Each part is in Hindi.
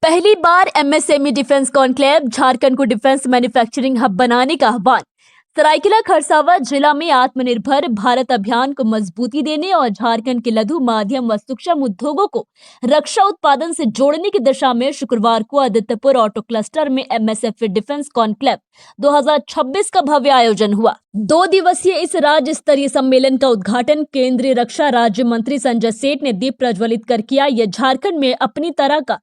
पहली बार एमएसएमई डिफेंस कॉन्क्लेव, झारखंड को डिफेंस मैन्युफैक्चरिंग हब बनाने का आह्वान। सरायकेला खरसावां जिला में आत्मनिर्भर भारत अभियान को मजबूती देने और झारखंड के लघु, माध्यम व सूक्ष्म उद्योगों को रक्षा उत्पादन से जोड़ने की दिशा में शुक्रवार को आदित्यपुर ऑटो क्लस्टर में एमएसएफई डिफेंस कॉन्क्लेव 2026 का भव्य आयोजन हुआ। 2 दिवसीय इस राज्य स्तरीय सम्मेलन का उद्घाटन केंद्रीय रक्षा राज्य मंत्री संजय सेठ ने दीप प्रज्वलित कर किया। यह झारखंड में अपनी तरह का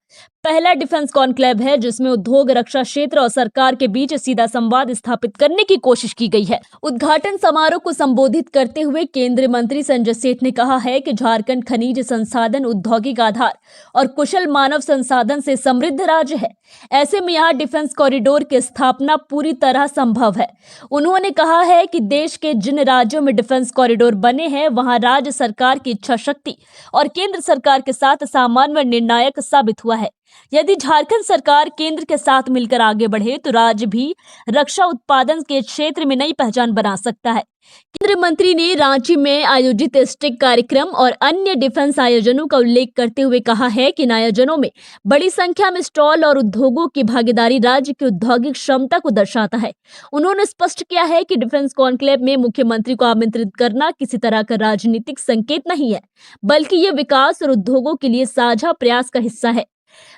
पहला डिफेंस कॉन्क्लेव है जिसमें उद्योग, रक्षा क्षेत्र और सरकार के बीच सीधा संवाद स्थापित करने की कोशिश की गई है। उद्घाटन समारोह को संबोधित करते हुए केंद्रीय मंत्री संजय सेठ ने कहा है कि झारखंड खनिज संसाधन, औद्योगिक आधार और कुशल मानव संसाधन से समृद्ध राज्य है। ऐसे में यहाँ डिफेंस कॉरिडोर की स्थापना पूरी तरह संभव है। उन्होंने कहा है कि देश के जिन राज्यों में डिफेंस कॉरिडोर बने हैं वहां राज्य सरकार की इच्छा शक्ति और केंद्र सरकार के साथ सामन्वय निर्णायक साबित हुआ है। यदि झारखंड सरकार केंद्र के साथ मिलकर आगे बढ़े तो राज्य भी रक्षा उत्पादन के क्षेत्र में नई पहचान बना सकता है। केंद्रीय मंत्री ने रांची में आयोजित स्टिक कार्यक्रम और अन्य डिफेंस आयोजनों का उल्लेख करते हुए कहा है कि इन आयोजनों में बड़ी संख्या में स्टॉल और उद्योगों की भागीदारी राज्य की औद्योगिक क्षमता को दर्शाता है। उन्होंने स्पष्ट किया है कि डिफेंस कॉन्क्लेव में मुख्यमंत्री को आमंत्रित करना किसी तरह का राजनीतिक संकेत नहीं है, बल्कि ये विकास और उद्योगों के लिए साझा प्रयास का हिस्सा है।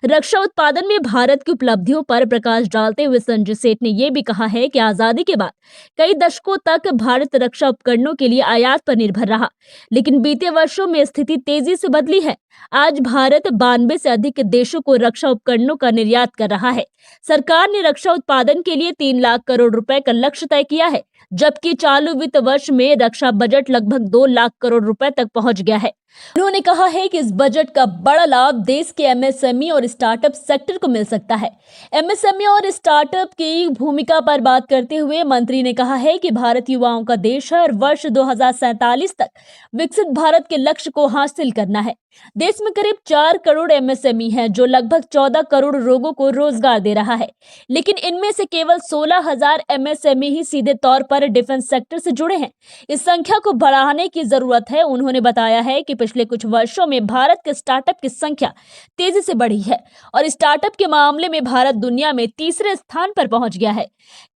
रक्षा उत्पादन में भारत की उपलब्धियों पर प्रकाश डालते हुए संजय सेठ ने यह भी कहा है कि आजादी के बाद कई दशकों तक भारत रक्षा उपकरणों के लिए आयात पर निर्भर रहा, लेकिन बीते वर्षों में स्थिति तेजी से बदली है। आज भारत 92 से अधिक देशों को रक्षा उपकरणों का निर्यात कर रहा है। सरकार ने रक्षा उत्पादन के लिए 3 लाख करोड़ रुपए का लक्ष्य तय किया है, जबकि चालू वित्त वर्ष में रक्षा बजट लगभग 2 लाख करोड़ रुपए तक पहुंच गया है। उन्होंने कहा है कि इस बजट का बड़ा लाभ देश के एमएसएमई और स्टार्टअप सेक्टर को मिल सकता है। एमएसएमई और स्टार्टअप की भूमिका पर बात करते हुए मंत्री ने कहा है कि भारत युवाओं का देश है और वर्ष 2047 तक विकसित भारत के लक्ष्य को हासिल करना है। देश में करीब 4 करोड़ एमएसएमई है जो लगभग 14 करोड़ लोगों को रोजगार दे रहा है, लेकिन इनमें से केवल 16,000 एमएसएमई ही सीधे तौर पर डिफेंस सेक्टर से जुड़े हैं। इस संख्या को बढ़ाने की जरूरत है। उन्होंने बताया है कि पिछले कुछ वर्षों में भारत के स्टार्टअप की संख्या तेजी से बढ़ी है और स्टार्टअप के मामले में भारत दुनिया में तीसरे स्थान पर पहुंच गया है।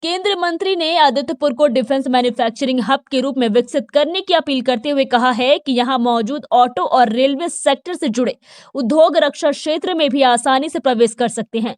केंद्रीय मंत्री ने आदित्यपुर को डिफेंस मैन्युफैक्चरिंग हब के रूप में विकसित करने की अपील करते हुए कहा है कि यहां मौजूद ऑटो और रेलवे सेक्टर से जुड़े उद्योग रक्षा क्षेत्र में भी आसानी से प्रवेश कर सकते हैं।